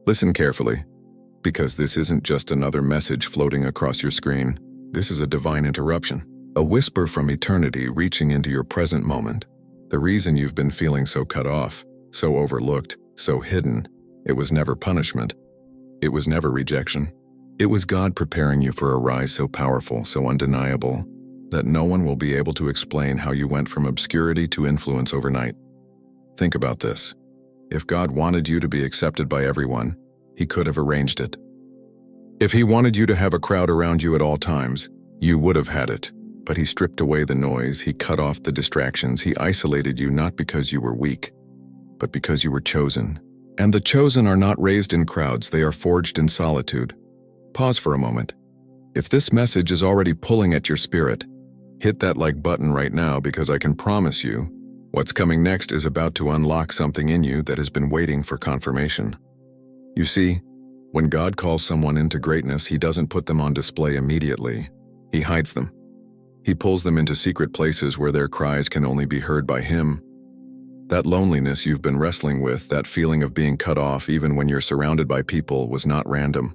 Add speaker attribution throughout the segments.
Speaker 1: Listen carefully, because this isn't just another message floating across your screen. This is a divine interruption, a whisper from eternity reaching into your present moment. The reason you've been feeling so cut off, so overlooked, so hidden, it was never punishment. It was never rejection. It was God preparing you for a rise so powerful, so undeniable, that no one will be able to explain how you went from obscurity to influence overnight. Think about this. If God wanted you to be accepted by everyone, He could have arranged it. If He wanted you to have a crowd around you at all times, you would have had it. But He stripped away the noise, He cut off the distractions, He isolated you not because you were weak, but because you were chosen. And the chosen are not raised in crowds, they are forged in solitude. Pause for a moment. If this message is already pulling at your spirit, hit that like button right now, because I can promise you, what's coming next is about to unlock something in you that has been waiting for confirmation. You see, when God calls someone into greatness, He doesn't put them on display immediately. He hides them. He pulls them into secret places where their cries can only be heard by Him. That loneliness you've been wrestling with, that feeling of being cut off even when you're surrounded by people, was not random.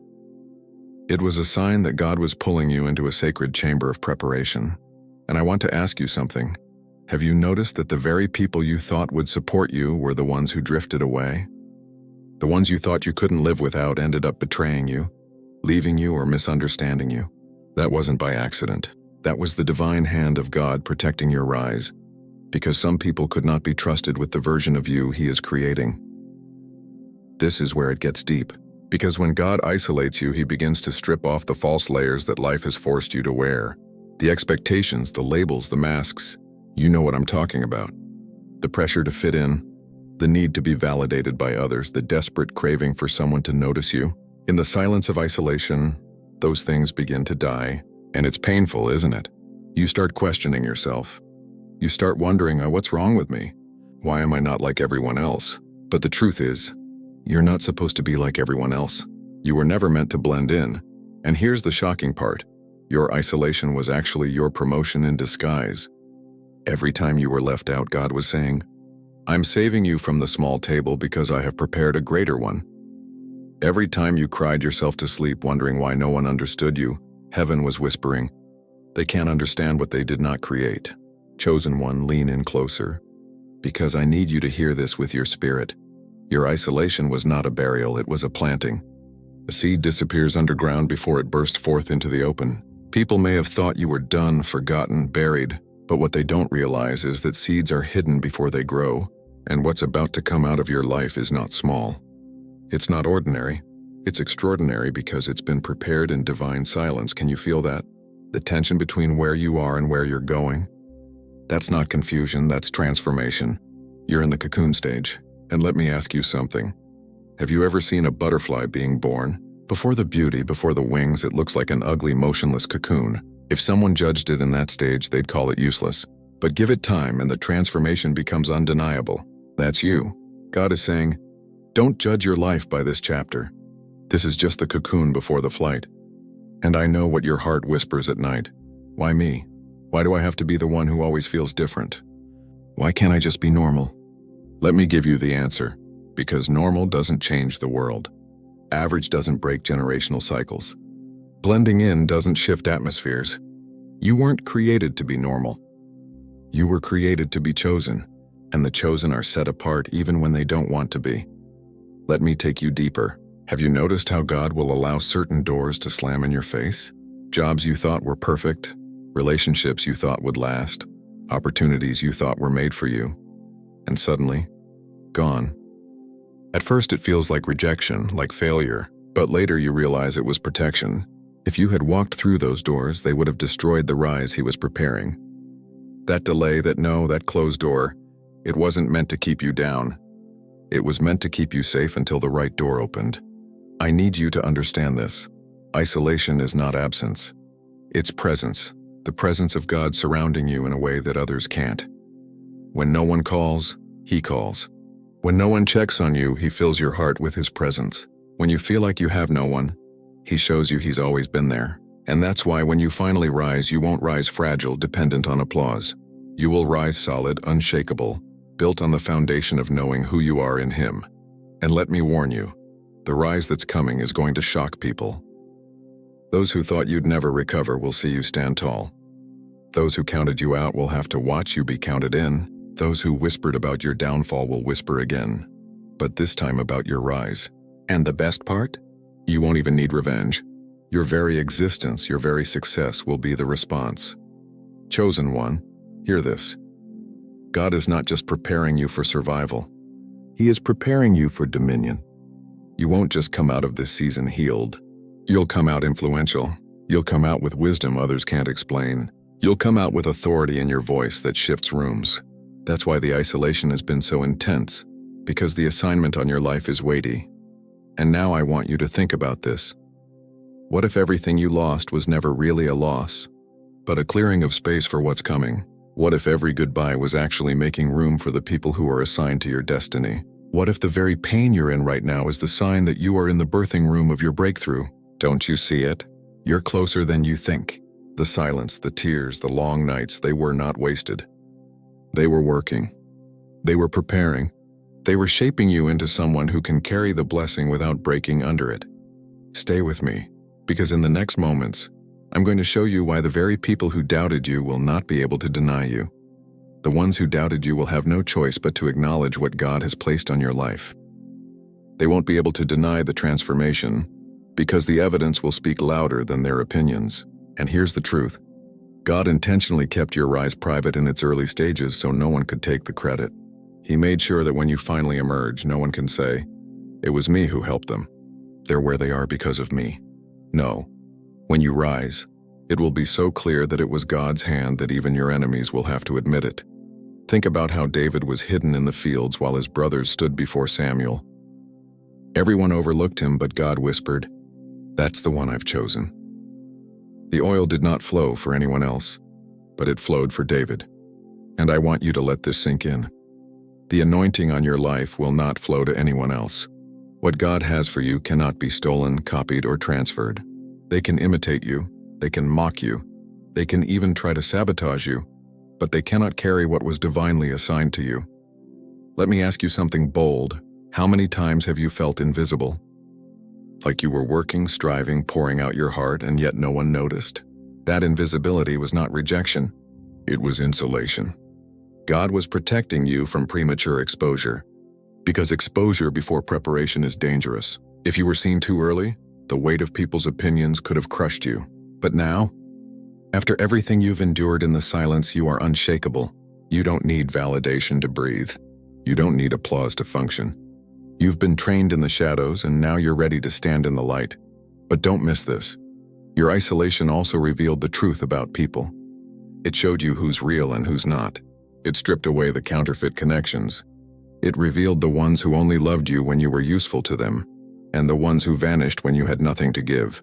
Speaker 1: It was a sign that God was pulling you into a sacred chamber of preparation. And I want to ask you something. Have you noticed that the very people you thought would support you were the ones who drifted away? The ones you thought you couldn't live without ended up betraying you, leaving you, or misunderstanding you. That wasn't by accident. That was the divine hand of God protecting your rise, because some people could not be trusted with the version of you He is creating. This is where it gets deep, because when God isolates you, He begins to strip off the false layers that life has forced you to wear. The expectations, the labels, the masks. You know what I'm talking about. The pressure to fit in, the need to be validated by others, the desperate craving for someone to notice you. In the silence of isolation, those things begin to die, and it's painful, isn't it? You start questioning yourself. You start wondering, what's wrong with me? Why am I not like everyone else? But the truth is, you're not supposed to be like everyone else. You were never meant to blend in. And here's the shocking part. Your isolation was actually your promotion in disguise. Every time you were left out, God was saying, I'm saving you from the small table because I have prepared a greater one. Every time you cried yourself to sleep wondering why no one understood you, heaven was whispering, they can't understand what they did not create. Chosen one, lean in closer, because I need you to hear this with your spirit. Your isolation was not a burial, it was a planting. A seed disappears underground before it bursts forth into the open. People may have thought you were done, forgotten, buried, but what they don't realize is that seeds are hidden before they grow, and what's about to come out of your life is not small. It's not ordinary. It's extraordinary because it's been prepared in divine silence. Can you feel that? The tension between where you are and where you're going? That's not confusion, that's transformation. You're in the cocoon stage. And let me ask you something. Have you ever seen a butterfly being born? Before the beauty, before the wings, it looks like an ugly, motionless cocoon. If someone judged it in that stage, they'd call it useless. But give it time and the transformation becomes undeniable. That's you. God is saying, don't judge your life by this chapter. This is just the cocoon before the flight. And I know what your heart whispers at night. Why me? Why do I have to be the one who always feels different? Why can't I just be normal? Let me give you the answer. Because normal doesn't change the world. Average doesn't break generational cycles. Blending in doesn't shift atmospheres. You weren't created to be normal. You were created to be chosen, and the chosen are set apart even when they don't want to be. Let me take you deeper. Have you noticed how God will allow certain doors to slam in your face? Jobs you thought were perfect, relationships you thought would last, opportunities you thought were made for you, and suddenly, gone. At first it feels like rejection, like failure, but later you realize it was protection. If you had walked through those doors, they would have destroyed the rise He was preparing. That delay, that closed door, it wasn't meant to keep you down. It was meant to keep you safe until the right door opened. I need you to understand this. Isolation is not absence. It's presence, the presence of God surrounding you in a way that others can't. When no one calls, He calls. When no one checks on you, He fills your heart with His presence. When you feel like you have no one, He shows you He's always been there. And that's why when you finally rise, you won't rise fragile, dependent on applause. You will rise solid, unshakable, built on the foundation of knowing who you are in Him. And let me warn you, The rise that's coming is going to shock people. Those who thought you'd never recover will see you stand tall. Those who counted you out will have to watch you be counted in. Those who whispered about your downfall will whisper again, but this time about your rise. And the best part? You won't even need revenge. Your very existence, your very success will be the response. Chosen one, hear this. God is not just preparing you for survival. He is preparing you for dominion. You won't just come out of this season healed. You'll come out influential. You'll come out with wisdom others can't explain. You'll come out with authority in your voice that shifts rooms. That's why the isolation has been so intense, because the assignment on your life is weighty. And now I want you to think about this. What if everything you lost was never really a loss, but a clearing of space for what's coming? What if every goodbye was actually making room for the people who are assigned to your destiny? What if the very pain you're in right now is the sign that you are in the birthing room of your breakthrough? Don't you see it? You're closer than you think. The silence, the tears, the long nights, they were not wasted. They were working. They were preparing. They were shaping you into someone who can carry the blessing without breaking under it. Stay with me, because in the next moments, I'm going to show you why the very people who doubted you will not be able to deny you. The ones who doubted you will have no choice but to acknowledge what God has placed on your life. They won't be able to deny the transformation, because the evidence will speak louder than their opinions. And here's the truth. God intentionally kept your rise private in its early stages so no one could take the credit. He made sure that when you finally emerge, no one can say, "It was me who helped them. They're where they are because of me." No. When you rise, it will be so clear that it was God's hand that even your enemies will have to admit it. Think about how David was hidden in the fields while his brothers stood before Samuel. Everyone overlooked him, but God whispered, "That's the one I've chosen." The oil did not flow for anyone else, but it flowed for David. And I want you to let this sink in. The anointing on your life will not flow to anyone else. What God has for you cannot be stolen, copied, or transferred. They can imitate you, they can mock you, they can even try to sabotage you, but they cannot carry what was divinely assigned to you. Let me ask you something bold. How many times have you felt invisible? Like you were working, striving, pouring out your heart, and yet no one noticed? That invisibility was not rejection. It was insulation. God was protecting you from premature exposure. Because exposure before preparation is dangerous. If you were seen too early, the weight of people's opinions could have crushed you. But now, after everything you've endured in the silence, you are unshakable. You don't need validation to breathe. You don't need applause to function. You've been trained in the shadows, and now you're ready to stand in the light. But don't miss this. Your isolation also revealed the truth about people. It showed you who's real and who's not. It stripped away the counterfeit connections. It revealed the ones who only loved you when you were useful to them, and the ones who vanished when you had nothing to give.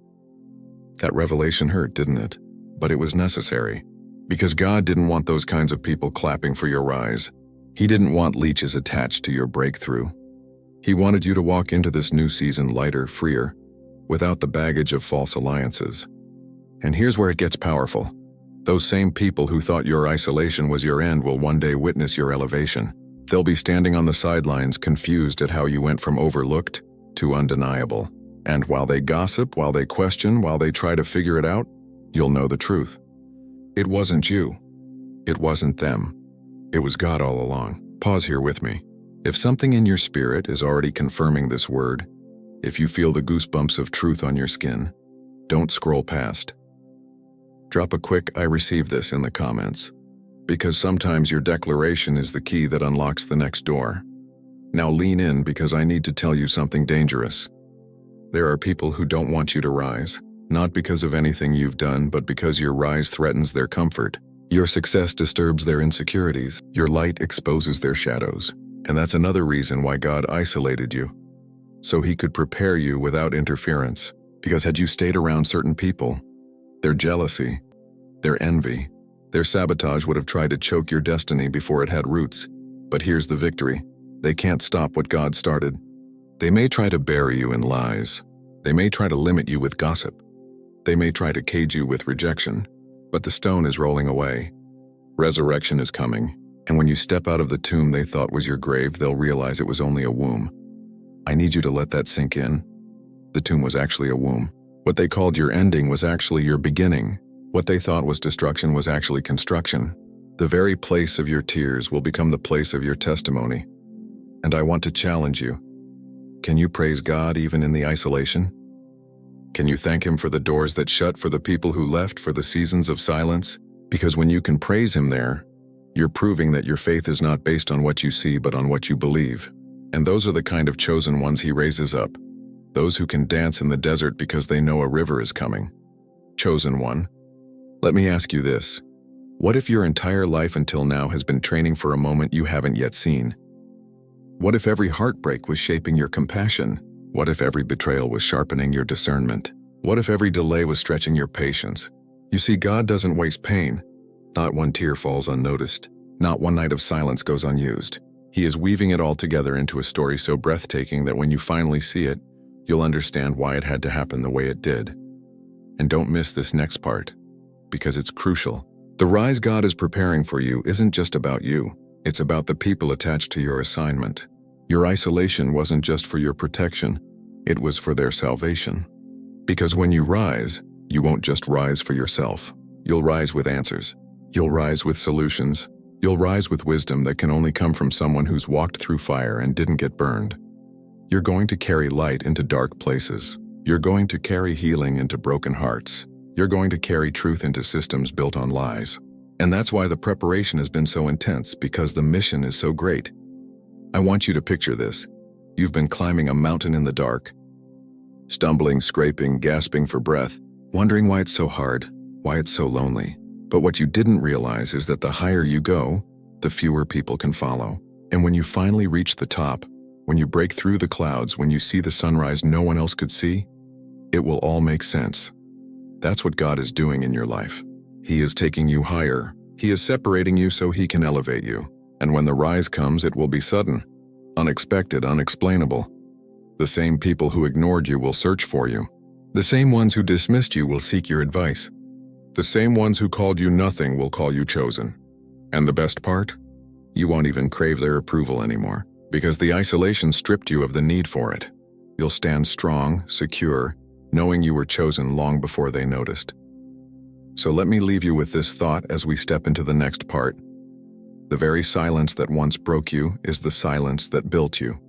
Speaker 1: That revelation hurt, didn't it? But it was necessary. Because God didn't want those kinds of people clapping for your rise. He didn't want leeches attached to your breakthrough. He wanted you to walk into this new season lighter, freer, without the baggage of false alliances. And here's where it gets powerful. Those same people who thought your isolation was your end will one day witness your elevation. They'll be standing on the sidelines, confused at how you went from overlooked to undeniable. And while they gossip, while they question, while they try to figure it out, you'll know the truth. It wasn't you. It wasn't them. It was God all along. Pause here with me. If something in your spirit is already confirming this word, if you feel the goosebumps of truth on your skin, don't scroll past. Drop a quick "I receive this" in the comments, because sometimes your declaration is the key that unlocks the next door. Now lean in, because I need to tell you something dangerous. There are people who don't want you to rise, not because of anything you've done, but because your rise threatens their comfort. Your success disturbs their insecurities. Your light exposes their shadows. And that's another reason why God isolated you, so He could prepare you without interference. Because had you stayed around certain people, their jealousy, their envy, their sabotage would have tried to choke your destiny before it had roots. But here's the victory. They can't stop what God started. They may try to bury you in lies. They may try to limit you with gossip. They may try to cage you with rejection. But the stone is rolling away. Resurrection is coming. And when you step out of the tomb they thought was your grave, they'll realize it was only a womb. I need you to let that sink in. The tomb was actually a womb. What they called your ending was actually your beginning. What they thought was destruction was actually construction. The very place of your tears will become the place of your testimony. And I want to challenge you. Can you praise God even in the isolation? Can you thank Him for the doors that shut, for the people who left, for the seasons of silence? Because when you can praise Him there, you're proving that your faith is not based on what you see but on what you believe. And those are the kind of chosen ones He raises up. Those who can dance in the desert because they know a river is coming. Chosen one. Let me ask you this. What if your entire life until now has been training for a moment you haven't yet seen? What if every heartbreak was shaping your compassion? What if every betrayal was sharpening your discernment? What if every delay was stretching your patience? You see, God doesn't waste pain. Not one tear falls unnoticed. Not one night of silence goes unused. He is weaving it all together into a story so breathtaking that when you finally see it, you'll understand why it had to happen the way it did. And don't miss this next part, because it's crucial. The rise God is preparing for you isn't just about you. It's about the people attached to your assignment. Your isolation wasn't just for your protection, it was for their salvation. Because when you rise, you won't just rise for yourself. You'll rise with answers. You'll rise with solutions. You'll rise with wisdom that can only come from someone who's walked through fire and didn't get burned. You're going to carry light into dark places. You're going to carry healing into broken hearts. You're going to carry truth into systems built on lies. And that's why the preparation has been so intense, because the mission is so great. I want you to picture this. You've been climbing a mountain in the dark, stumbling, scraping, gasping for breath, wondering why it's so hard, why it's so lonely. But what you didn't realize is that the higher you go, the fewer people can follow. And when you finally reach the top, when you break through the clouds, when you see the sunrise no one else could see, it will all make sense. That's what God is doing in your life. He is taking you higher. He is separating you so He can elevate you. And when the rise comes, it will be sudden, unexpected, unexplainable. The same people who ignored you will search for you. The same ones who dismissed you will seek your advice. The same ones who called you nothing will call you chosen. And the best part? You won't even crave their approval anymore, because the isolation stripped you of the need for it. You'll stand strong, secure, knowing you were chosen long before they noticed. So let me leave you with this thought as we step into the next part. The very silence that once broke you is the silence that built you.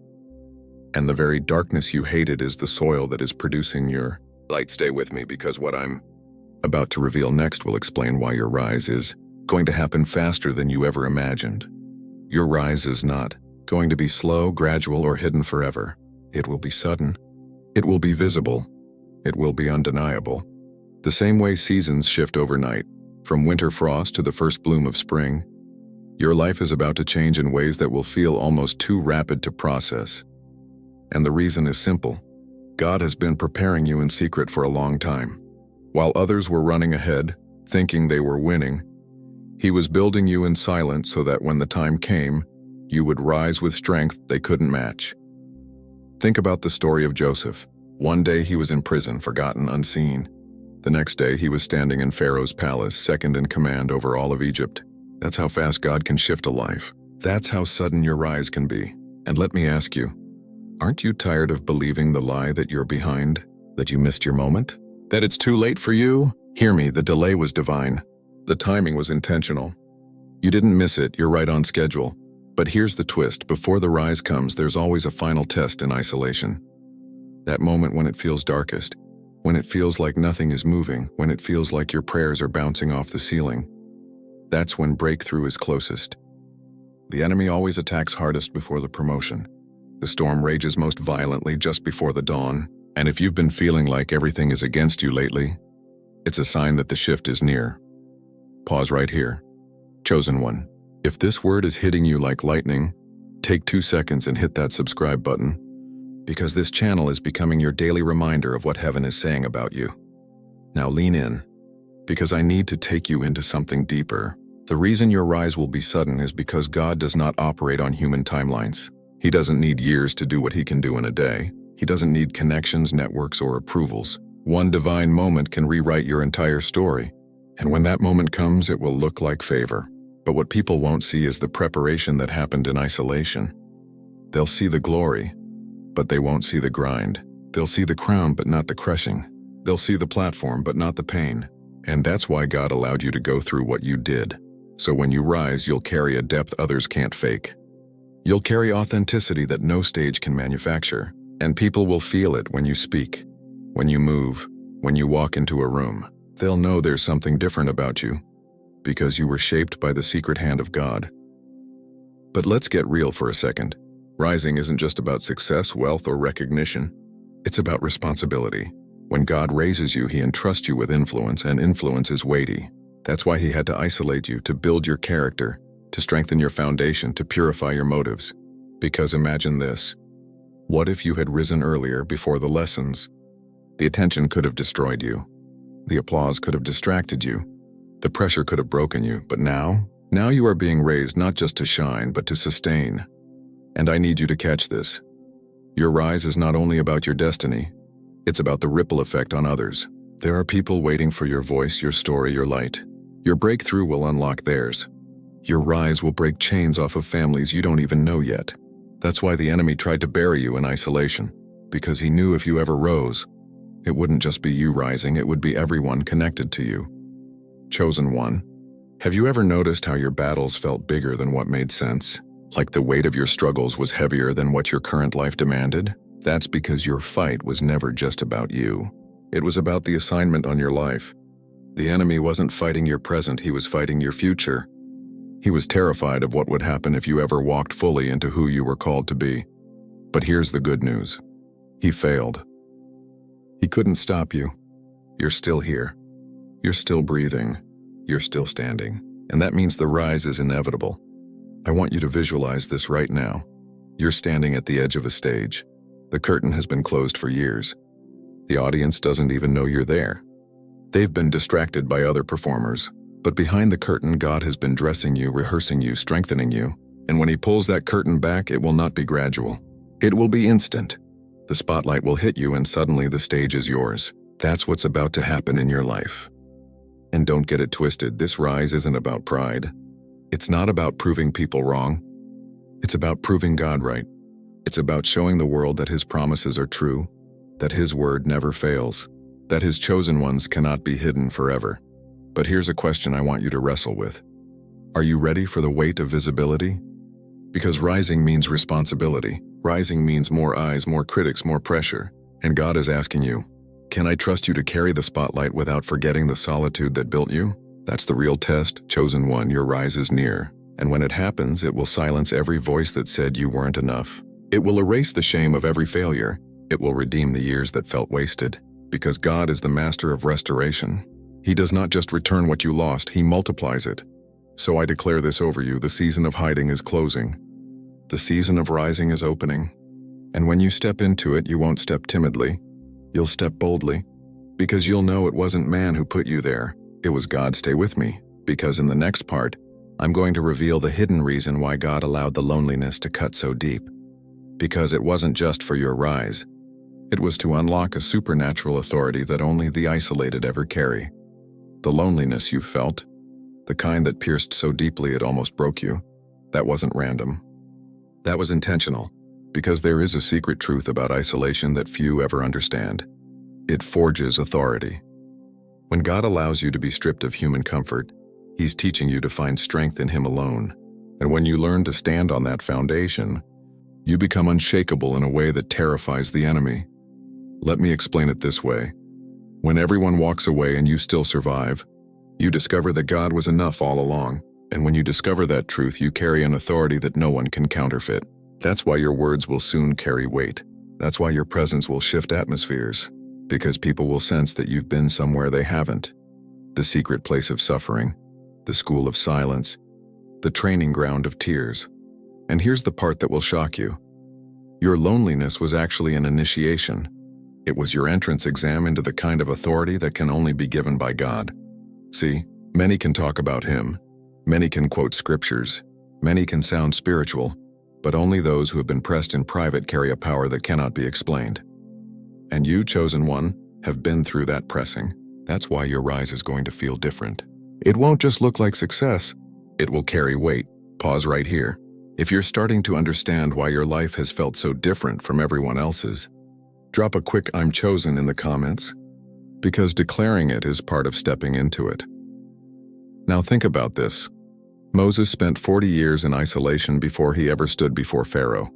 Speaker 1: And the very darkness you hated is the soil that is producing your light. Stay with me, because what I'm about to reveal next will explain why your rise is going to happen faster than you ever imagined. Your rise is not going to be slow, gradual, or hidden forever. It will be sudden. It will be visible. It will be undeniable. The same way seasons shift overnight, from winter frost to the first bloom of spring, your life is about to change in ways that will feel almost too rapid to process. And the reason is simple. God has been preparing you in secret for a long time. While others were running ahead, thinking they were winning, He was building you in silence so that when the time came, you would rise with strength they couldn't match. Think about the story of Joseph. One day he was in prison, forgotten, unseen. The next day he was standing in Pharaoh's palace, second in command over all of Egypt. That's how fast God can shift a life. That's how sudden your rise can be. And let me ask you, aren't you tired of believing the lie that you're behind, that you missed your moment, that it's too late for you? Hear me, the delay was divine. The timing was intentional. You didn't miss it, you're right on schedule. But here's the twist, before the rise comes, there's always a final test in isolation. That moment when it feels darkest, when it feels like nothing is moving, when it feels like your prayers are bouncing off the ceiling. That's when breakthrough is closest. The enemy always attacks hardest before the promotion. The storm rages most violently just before the dawn, and if you've been feeling like everything is against you lately, it's a sign that the shift is near. Pause right here. Chosen one, if this word is hitting you like lightning, take 2 seconds and hit that subscribe button, because this channel is becoming your daily reminder of what heaven is saying about you. Now lean in, because I need to take you into something deeper. The reason your rise will be sudden is because God does not operate on human timelines. He doesn't need years to do what He can do in a day. He doesn't need connections, networks, or approvals. One divine moment can rewrite your entire story. And when that moment comes, it will look like favor. But what people won't see is the preparation that happened in isolation. They'll see the glory, but they won't see the grind. They'll see the crown but not the crushing. They'll see the platform but not the pain. And that's why God allowed you to go through what you did. So when you rise, you'll carry a depth others can't fake. You'll carry authenticity that no stage can manufacture. And people will feel it when you speak, when you move, when you walk into a room. They'll know there's something different about you, because you were shaped by the secret hand of God. But let's get real for a second. Rising isn't just about success, wealth, or recognition. It's about responsibility. When God raises you, He entrusts you with influence, and influence is weighty. That's why He had to isolate you, to build your character, to strengthen your foundation, to purify your motives. Because imagine this. What if you had risen earlier, before the lessons? The attention could have destroyed you. The applause could have distracted you. The pressure could have broken you. But now you are being raised not just to shine, but to sustain. And I need you to catch this. Your rise is not only about your destiny, it's about the ripple effect on others. There are people waiting for your voice, your story, your light. Your breakthrough will unlock theirs. Your rise will break chains off of families you don't even know yet. That's why the enemy tried to bury you in isolation, because he knew if you ever rose, it wouldn't just be you rising, it would be everyone connected to you. Chosen one. Have you ever noticed how your battles felt bigger than what made sense? Like the weight of your struggles was heavier than what your current life demanded? That's because your fight was never just about you. It was about the assignment on your life. The enemy wasn't fighting your present, he was fighting your future. He was terrified of what would happen if you ever walked fully into who you were called to be. But here's the good news. He failed. He couldn't stop you. You're still here. You're still breathing. You're still standing. And that means the rise is inevitable. I want you to visualize this right now. You're standing at the edge of a stage. The curtain has been closed for years. The audience doesn't even know you're there. They've been distracted by other performers. But behind the curtain, God has been dressing you, rehearsing you, strengthening you. And when He pulls that curtain back, it will not be gradual. It will be instant. The spotlight will hit you and suddenly the stage is yours. That's what's about to happen in your life. And don't get it twisted, this rise isn't about pride. It's not about proving people wrong. It's about proving God right. It's about showing the world that His promises are true, that His word never fails, that His chosen ones cannot be hidden forever. But here's a question I want you to wrestle with. Are you ready for the weight of visibility? Because rising means responsibility. Rising means more eyes, more critics, more pressure. And God is asking you, can I trust you to carry the spotlight without forgetting the solitude that built you? That's the real test, chosen one. Your rise is near. And when it happens, it will silence every voice that said you weren't enough. It will erase the shame of every failure. It will redeem the years that felt wasted. Because God is the master of restoration. He does not just return what you lost, He multiplies it. So I declare this over you, the season of hiding is closing. The season of rising is opening. And when you step into it, you won't step timidly. You'll step boldly. Because you'll know it wasn't man who put you there. It was God. Stay with me. Because in the next part, I'm going to reveal the hidden reason why God allowed the loneliness to cut so deep. Because it wasn't just for your rise. It was to unlock a supernatural authority that only the isolated ever carry. The loneliness you felt, the kind that pierced so deeply it almost broke you, that wasn't random. That was intentional, because there is a secret truth about isolation that few ever understand. It forges authority. When God allows you to be stripped of human comfort, He's teaching you to find strength in Him alone. And when you learn to stand on that foundation, you become unshakable in a way that terrifies the enemy. Let me explain it this way. When everyone walks away and you still survive, you discover that God was enough all along. And when you discover that truth, you carry an authority that no one can counterfeit. That's why your words will soon carry weight. That's why your presence will shift atmospheres. Because people will sense that you've been somewhere they haven't. The secret place of suffering, the school of silence, the training ground of tears. And here's the part that will shock you. Your loneliness was actually an initiation. It was your entrance exam into the kind of authority that can only be given by God. See, many can talk about Him. Many can quote scriptures. Many can sound spiritual. But only those who have been pressed in private carry a power that cannot be explained. And you, chosen one, have been through that pressing. That's why your rise is going to feel different. It won't just look like success. It will carry weight. Pause right here. If you're starting to understand why your life has felt so different from everyone else's, Drop a quick "I'm chosen" in the comments, because declaring it is part of stepping into it. Now think about this. Moses spent 40 years in isolation before he ever stood before Pharaoh.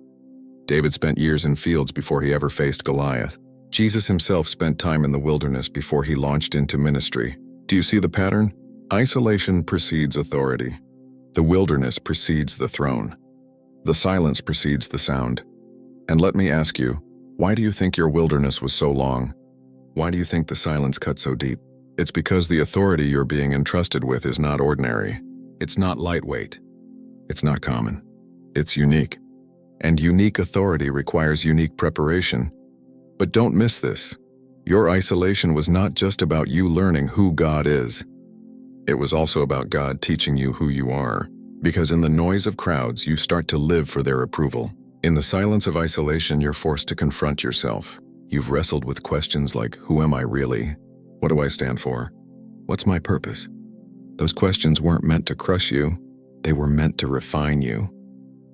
Speaker 1: David spent years in fields before he ever faced Goliath. Jesus himself spent time in the wilderness before he launched into ministry. Do you see the pattern? Isolation precedes authority. The wilderness precedes the throne. The silence precedes the sound. And let me ask you, why do you think your wilderness was so long? Why do you think the silence cut so deep? It's because the authority you're being entrusted with is not ordinary. It's not lightweight. It's not common. It's unique. And unique authority requires unique preparation. But don't miss this. Your isolation was not just about you learning who God is. It was also about God teaching you who you are. Because in the noise of crowds, you start to live for their approval. In the silence of isolation, you're forced to confront yourself. You've wrestled with questions like, who am I really? What do I stand for? What's my purpose? Those questions weren't meant to crush you. They were meant to refine you.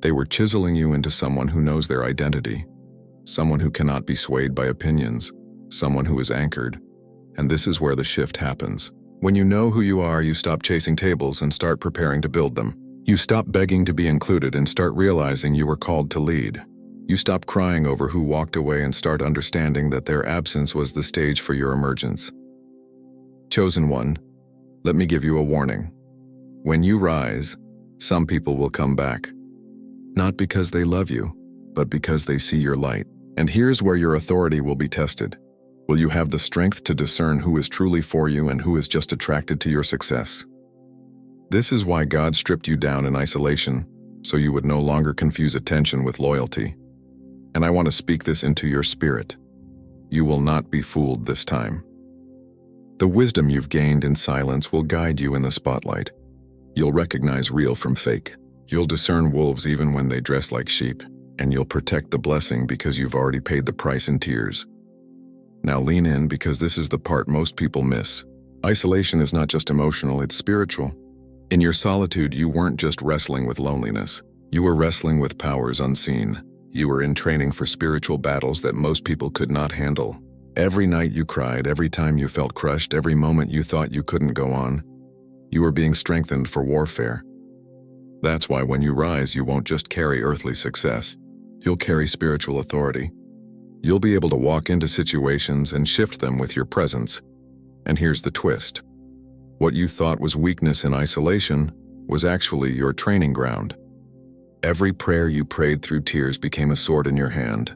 Speaker 1: They were chiseling you into someone who knows their identity, someone who cannot be swayed by opinions, someone who is anchored. And this is where the shift happens. When you know who you are, you stop chasing tables and start preparing to build them. You stop begging to be included and start realizing you were called to lead. You stop crying over who walked away and start understanding that their absence was the stage for your emergence. Chosen one, let me give you a warning. When you rise, some people will come back. Not because they love you, but because they see your light. And here's where your authority will be tested. Will you have the strength to discern who is truly for you and who is just attracted to your success? This is why God stripped you down in isolation, so you would no longer confuse attention with loyalty. And I want to speak this into your spirit. You will not be fooled this time. The wisdom you've gained in silence will guide you in the spotlight. You'll recognize real from fake. You'll discern wolves even when they dress like sheep, and you'll protect the blessing because you've already paid the price in tears. Now lean in, because this is the part most people miss. Isolation is not just emotional, it's spiritual. In your solitude, you weren't just wrestling with loneliness. You were wrestling with powers unseen. You were in training for spiritual battles that most people could not handle. Every night you cried, every time you felt crushed, every moment you thought you couldn't go on. You were being strengthened for warfare. That's why when you rise, you won't just carry earthly success. You'll carry spiritual authority. You'll be able to walk into situations and shift them with your presence. And here's the twist. What you thought was weakness in isolation was actually your training ground. Every prayer you prayed through tears became a sword in your hand.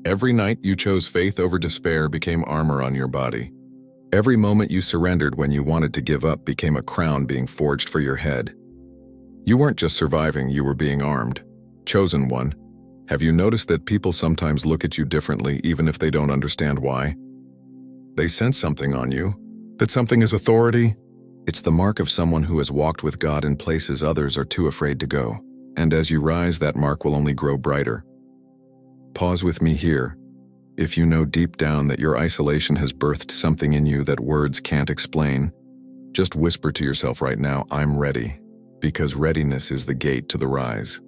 Speaker 1: Every night you chose faith over despair became armor on your body. Every moment you surrendered when you wanted to give up became a crown being forged for your head. You weren't just surviving, you were being armed. Chosen one, have you noticed that people sometimes look at you differently even if they don't understand why? They sense something on you. That something is authority. It's the mark of someone who has walked with God in places others are too afraid to go. And as you rise, that mark will only grow brighter. Pause with me here. If you know deep down that your isolation has birthed something in you that words can't explain, just whisper to yourself right now, I'm ready, because readiness is the gate to the rise.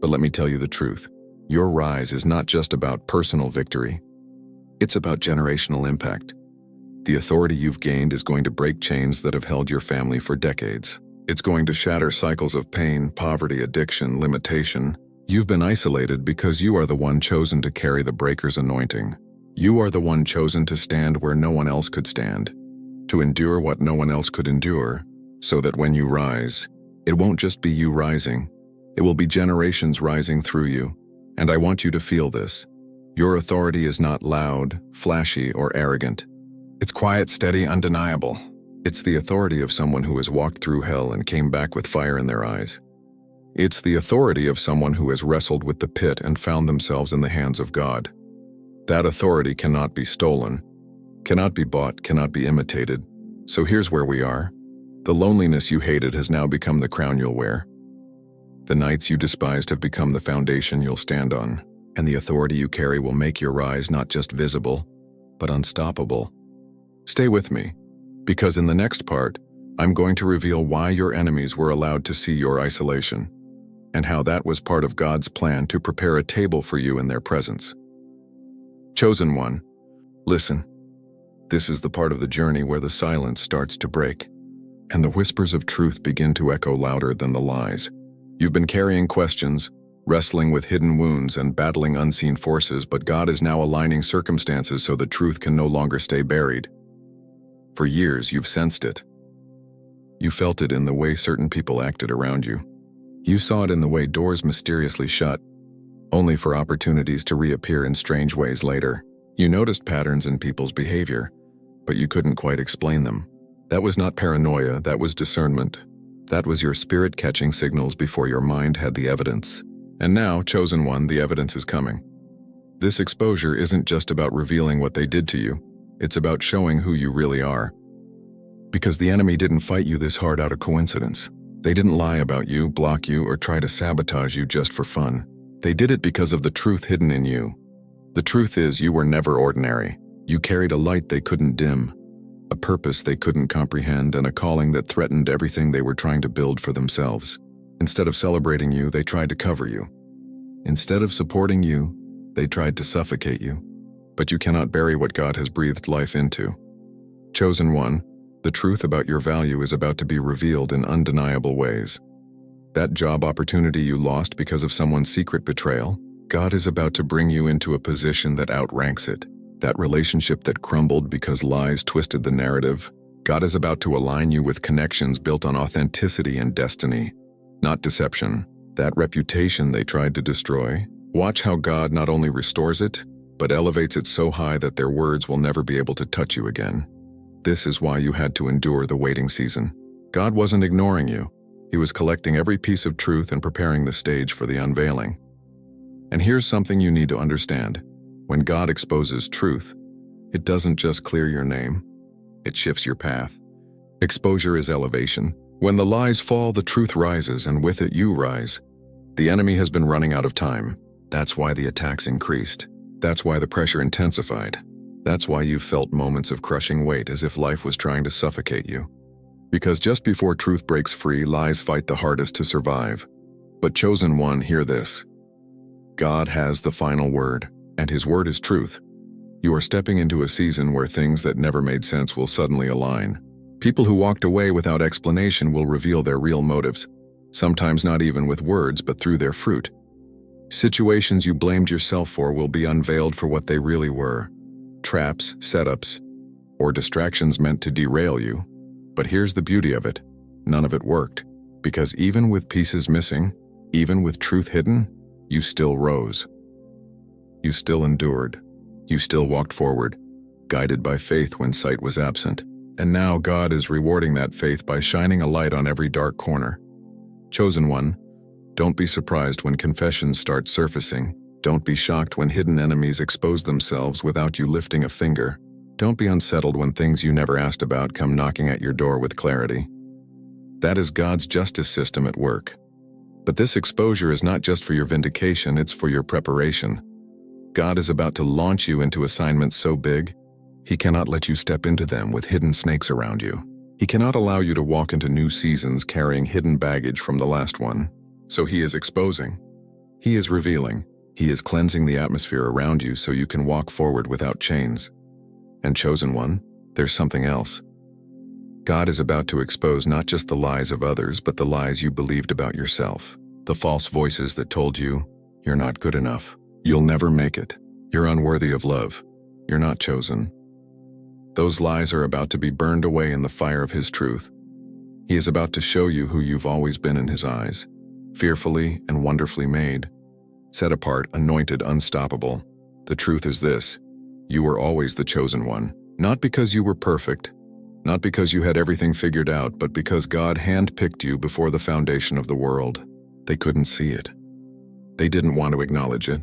Speaker 1: But let me tell you the truth. Your rise is not just about personal victory. It's about generational impact. The authority you've gained is going to break chains that have held your family for decades. It's going to shatter cycles of pain, poverty, addiction, limitation. You've been isolated because you are the one chosen to carry the breaker's anointing. You are the one chosen to stand where no one else could stand, to endure what no one else could endure, so that when you rise, it won't just be you rising. It will be generations rising through you. And I want you to feel this. Your authority is not loud, flashy, or arrogant. It's quiet, steady, undeniable. It's the authority of someone who has walked through hell and came back with fire in their eyes. It's the authority of someone who has wrestled with the pit and found themselves in the hands of God. That authority cannot be stolen, cannot be bought, cannot be imitated. So here's where we are. The loneliness you hated has now become the crown you'll wear. The nights you despised have become the foundation you'll stand on, and the authority you carry will make your rise not just visible, but unstoppable. Stay with me, because in the next part, I'm going to reveal why your enemies were allowed to see your isolation, and how that was part of God's plan to prepare a table for you in their presence. Chosen one, listen. This is the part of the journey where the silence starts to break, and the whispers of truth begin to echo louder than the lies. You've been carrying questions, wrestling with hidden wounds and battling unseen forces, but God is now aligning circumstances so the truth can no longer stay buried. For years, you've sensed it. You felt it in the way certain people acted around you. You saw it in the way doors mysteriously shut, only for opportunities to reappear in strange ways later. You noticed patterns in people's behavior, but you couldn't quite explain them. That was not paranoia, that was discernment. That was your spirit catching signals before your mind had the evidence. And now, chosen one, the evidence is coming. This exposure isn't just about revealing what they did to you, it's about showing who you really are. Because the enemy didn't fight you this hard out of coincidence. They didn't lie about you, block you, or try to sabotage you just for fun. They did it because of the truth hidden in you. The truth is, you were never ordinary. You carried a light they couldn't dim, a purpose they couldn't comprehend, and a calling that threatened everything they were trying to build for themselves. Instead of celebrating you, they tried to cover you. Instead of supporting you, they tried to suffocate you. But you cannot bury what God has breathed life into. Chosen one, the truth about your value is about to be revealed in undeniable ways. That job opportunity you lost because of someone's secret betrayal, God is about to bring you into a position that outranks it. That relationship that crumbled because lies twisted the narrative, God is about to align you with connections built on authenticity and destiny, not deception. That reputation they tried to destroy, watch how God not only restores it, but elevates it so high that their words will never be able to touch you again. This is why you had to endure the waiting season. God wasn't ignoring you. He was collecting every piece of truth and preparing the stage for the unveiling. And here's something you need to understand. When God exposes truth, it doesn't just clear your name, it shifts your path. Exposure is elevation. When the lies fall, the truth rises, and with it you rise. The enemy has been running out of time. That's why the attacks increased. That's why the pressure intensified. That's why you felt moments of crushing weight, as if life was trying to suffocate you. Because just before truth breaks free, lies fight the hardest to survive. But chosen one, hear this. God has the final word, and his word is truth. You are stepping into a season where things that never made sense will suddenly align. People who walked away without explanation will reveal their real motives, sometimes not even with words but through their fruit. Situations you blamed yourself for will be unveiled for what they really were. Traps, setups, or distractions meant to derail you. But here's the beauty of it. None of it worked, because even with pieces missing, even with truth hidden, you still rose. You still endured. You still walked forward, guided by faith when sight was absent. And now God is rewarding that faith by shining a light on every dark corner. Chosen one, don't be surprised when confessions start surfacing. Don't be shocked when hidden enemies expose themselves without you lifting a finger. Don't be unsettled when things you never asked about come knocking at your door with clarity. That is God's justice system at work. But this exposure is not just for your vindication, it's for your preparation. God is about to launch you into assignments so big, he cannot let you step into them with hidden snakes around you. He cannot allow you to walk into new seasons carrying hidden baggage from the last one. So he is exposing. He is revealing. He is cleansing the atmosphere around you so you can walk forward without chains. And chosen one, there's something else. God is about to expose not just the lies of others, but the lies you believed about yourself. The false voices that told you, you're not good enough. You'll never make it. You're unworthy of love. You're not chosen. Those lies are about to be burned away in the fire of his truth. He is about to show you who you've always been in his eyes, fearfully and wonderfully made, set apart, anointed, unstoppable. The truth is this: you were always the chosen one, not because you were perfect, not because you had everything figured out, but because God handpicked you before the foundation of the world. They couldn't see it. They didn't want to acknowledge it.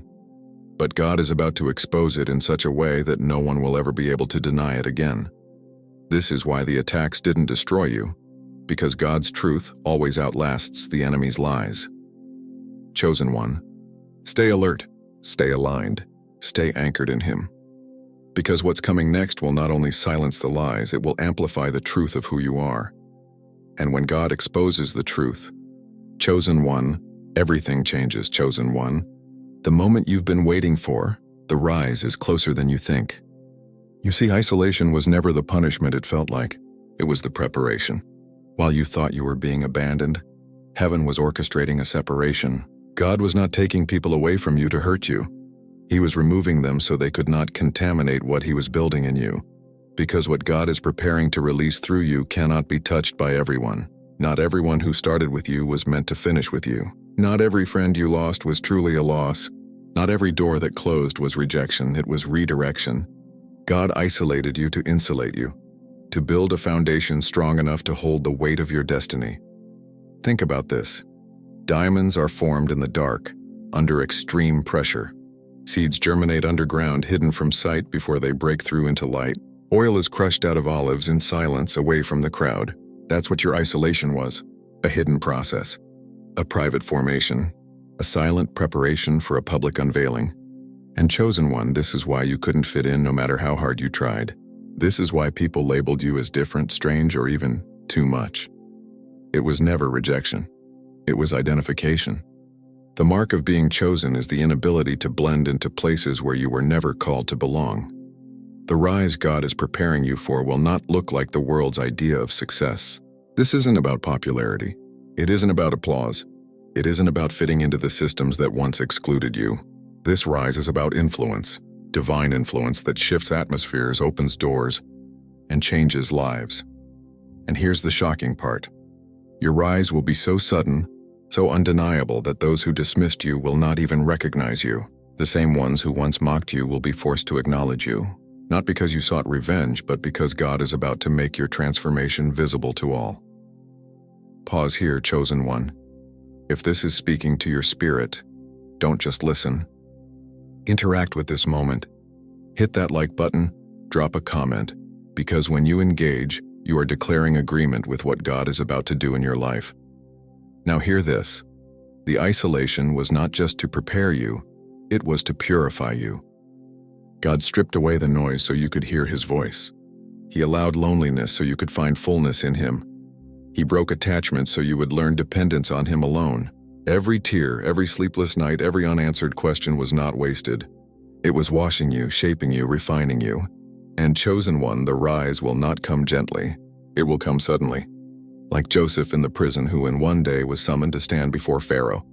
Speaker 1: But God is about to expose it in such a way that no one will ever be able to deny it again. This is why the attacks didn't destroy you, because God's truth always outlasts the enemy's lies. Chosen one, stay alert, stay aligned, stay anchored in him. Because what's coming next will not only silence the lies, it will amplify the truth of who you are. And when God exposes the truth, chosen one, everything changes, chosen one. The moment you've been waiting for, The rise is closer than you think. You see, isolation was never the punishment it felt like. It was the preparation. While you thought you were being abandoned, heaven was orchestrating a separation. God was not taking people away from you to hurt you. He was removing them so they could not contaminate what he was building in you. Because what God is preparing to release through you cannot be touched by everyone. Not everyone who started with you was meant to finish with you. Not every friend you lost was truly a loss. Not every door that closed was rejection, it was redirection. God isolated you to insulate you, to build a foundation strong enough to hold the weight of your destiny. Think about this. Diamonds are formed in the dark, under extreme pressure. Seeds germinate underground, hidden from sight before they break through into light. Oil is crushed out of olives in silence, away from the crowd. That's what your isolation was, a hidden process, a private formation, a silent preparation for a public unveiling. And chosen one, this is why you couldn't fit in no matter how hard you tried. This is why people labeled you as different, strange, or even too much. It was never rejection. It was identification. The mark of being chosen is the inability to blend into places where you were never called to belong. The rise God is preparing you for will not look like the world's idea of success. This isn't about popularity. It isn't about applause. It isn't about fitting into the systems that once excluded you. This rise is about influence, divine influence that shifts atmospheres, opens doors, and changes lives. And here's the shocking part. Your rise will be so sudden, so undeniable that those who dismissed you will not even recognize you. The same ones who once mocked you will be forced to acknowledge you, not because you sought revenge, but because God is about to make your transformation visible to all. Pause here, chosen one. If this is speaking to your spirit, don't just listen. Interact with this moment. Hit that like button, drop a comment, because when you engage, you are declaring agreement with what God is about to do in your life. Now hear this. The isolation was not just to prepare you, it was to purify you. God stripped away the noise so you could hear his voice. He allowed loneliness so you could find fullness in him. He broke attachment so you would learn dependence on him alone. Every tear, every sleepless night, every unanswered question was not wasted. It was washing you, shaping you, refining you. And chosen one, the rise will not come gently. It will come suddenly. Like Joseph in the prison, who in one day was summoned to stand before Pharaoh.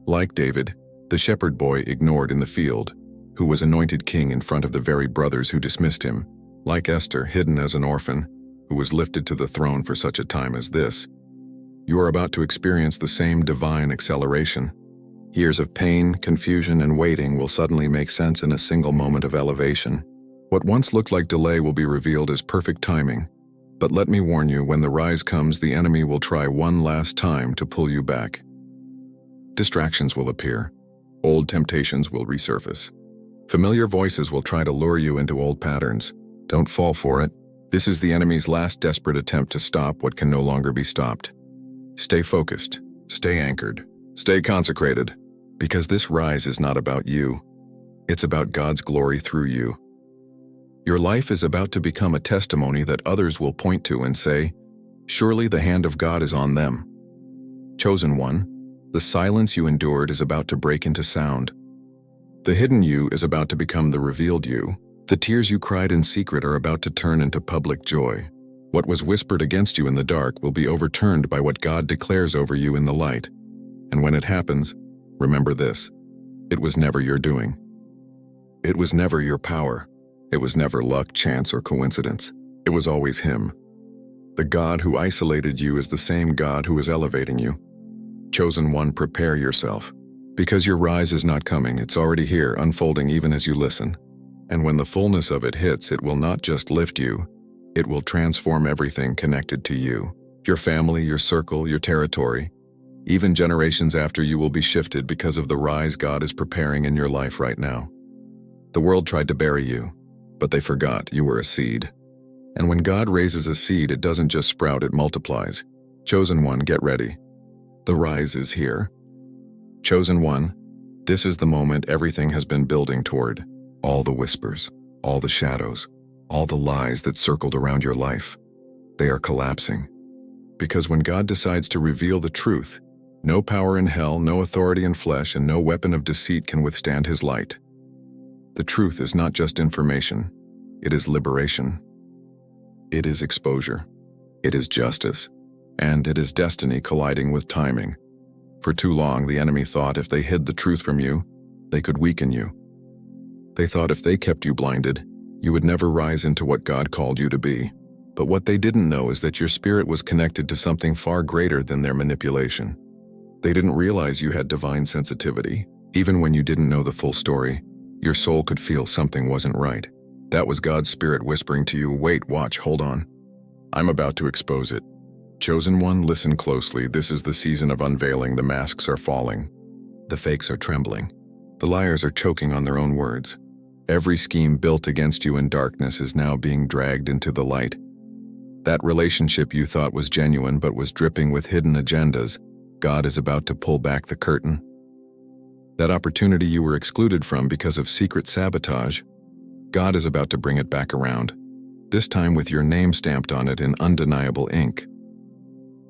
Speaker 1: Like David, the shepherd boy ignored in the field, who was anointed king in front of the very brothers who dismissed him. Like Esther, hidden as an orphan, who was lifted to the throne for such a time as this. You are about to experience the same divine acceleration. Years of pain, confusion, and waiting will suddenly make sense in a single moment of elevation. What once looked like delay will be revealed as perfect timing. But let me warn you, when the rise comes, the enemy will try one last time to pull you back. Distractions will appear. Old temptations will resurface. Familiar voices will try to lure you into old patterns. Don't fall for it. This is the enemy's last desperate attempt to stop what can no longer be stopped. Stay focused, stay anchored, stay consecrated, because this rise is not about you. It's about God's glory through you. Your life is about to become a testimony that others will point to and say, surely the hand of God is on them. Chosen one, the silence you endured is about to break into sound. The hidden you is about to become the revealed you. The tears you cried in secret are about to turn into public joy. What was whispered against you in the dark will be overturned by what God declares over you in the light. And when it happens, remember this: it was never your doing. It was never your power. It was never luck, chance, or coincidence. It was always Him. The God who isolated you is the same God who is elevating you. Chosen one, prepare yourself. Because your rise is not coming, it's already here, unfolding even as you listen. And when the fullness of it hits, it will not just lift you, it will transform everything connected to you. Your family, your circle, your territory. Even generations after you will be shifted because of the rise God is preparing in your life right now. The world tried to bury you, but they forgot you were a seed. And when God raises a seed, it doesn't just sprout, it multiplies. Chosen one, get ready. The rise is here. Chosen one, this is the moment everything has been building toward. All the whispers, all the shadows, all the lies that circled around your life, they are collapsing. Because when God decides to reveal the truth, no power in hell, no authority in flesh, and no weapon of deceit can withstand His light. The The truth is not just information. It is liberation. It is exposure. It is justice. And it is destiny colliding with timing. For too long, the enemy thought if they hid the truth from you, they could weaken you. They thought if they kept you blinded, you would never rise into what God called you to be. But what they didn't know is that your spirit was connected to something far greater than their manipulation. They didn't realize you had divine sensitivity. Even when you didn't know the full story, your soul could feel something wasn't right. That was God's Spirit whispering to you, wait, watch, hold on. I'm about to expose it. Chosen one, listen closely. This is the season of unveiling. The masks are falling. The fakes are trembling. The liars are choking on their own words. Every scheme built against you in darkness is now being dragged into the light. That relationship you thought was genuine but was dripping with hidden agendas, God is about to pull back the curtain. That opportunity you were excluded from because of secret sabotage, God is about to bring it back around, this time with your name stamped on it in undeniable ink.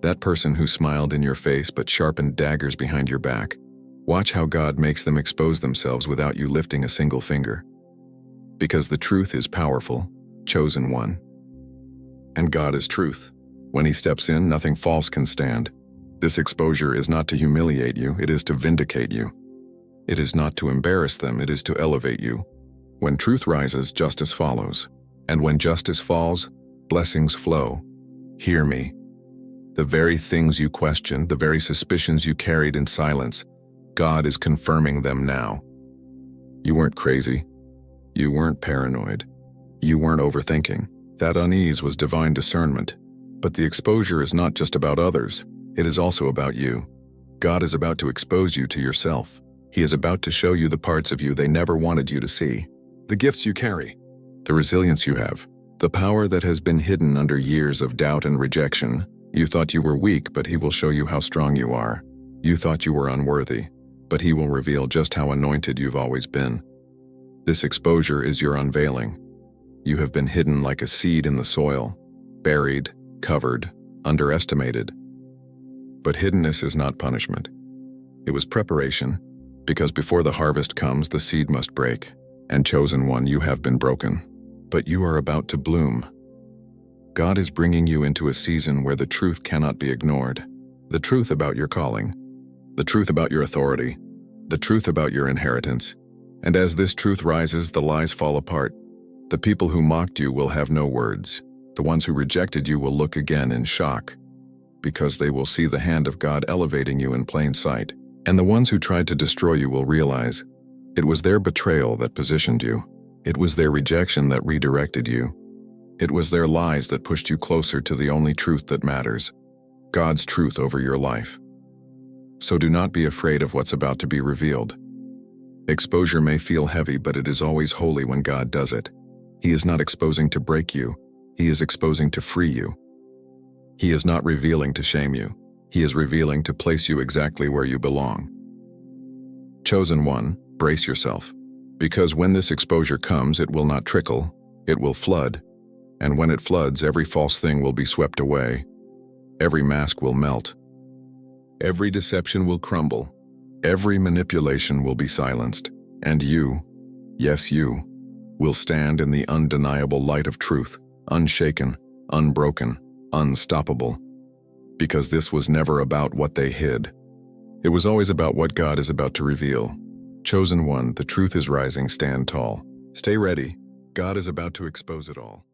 Speaker 1: That person who smiled in your face but sharpened daggers behind your back, watch how God makes them expose themselves without you lifting a single finger. Because the truth is powerful, chosen one. And God is truth. When He steps in, nothing false can stand. This exposure is not to humiliate you, it is to vindicate you. It is not to embarrass them, it is to elevate you. When truth rises, justice follows. And when justice falls, blessings flow. Hear me. The very things you questioned, the very suspicions you carried in silence, God is confirming them now. You weren't crazy. You weren't paranoid. You weren't overthinking. That unease was divine discernment. But the exposure is not just about others. It is also about you. God is about to expose you to yourself. He is about to show you the parts of you they never wanted you to see. The gifts you carry. The resilience you have. The power that has been hidden under years of doubt and rejection. You thought you were weak, but He will show you how strong you are. You thought you were unworthy, but He will reveal just how anointed you've always been. This exposure is your unveiling. You have been hidden like a seed in the soil, buried, covered, underestimated. But hiddenness is not punishment. It was preparation, because before the harvest comes, the seed must break. And chosen one, you have been broken, but you are about to bloom. God is bringing you into a season where the truth cannot be ignored. The truth about your calling, the truth about your authority, the truth about your inheritance. And as this truth rises, the lies fall apart. The people who mocked you will have no words. The ones who rejected you will look again in shock, because they will see the hand of God elevating you in plain sight. And the ones who tried to destroy you will realize it was their betrayal that positioned you. It was their rejection that redirected you. It was their lies that pushed you closer to the only truth that matters, God's truth over your life. So do not be afraid of what's about to be revealed. Exposure may feel heavy, but it is always holy when God does it. He is not exposing to break you. He is exposing to free you. He is not revealing to shame you. He is revealing to place you exactly where you belong. Chosen one, brace yourself. Because when this exposure comes, it will not trickle, it will flood. And when it floods, every false thing will be swept away. Every mask will melt. Every deception will crumble. Every manipulation will be silenced. And you, yes you, will stand in the undeniable light of truth, unshaken, unbroken, unstoppable. Because this was never about what they hid. It was always about what God is about to reveal. Chosen one, the truth is rising, stand tall. Stay ready. God is about to expose it all.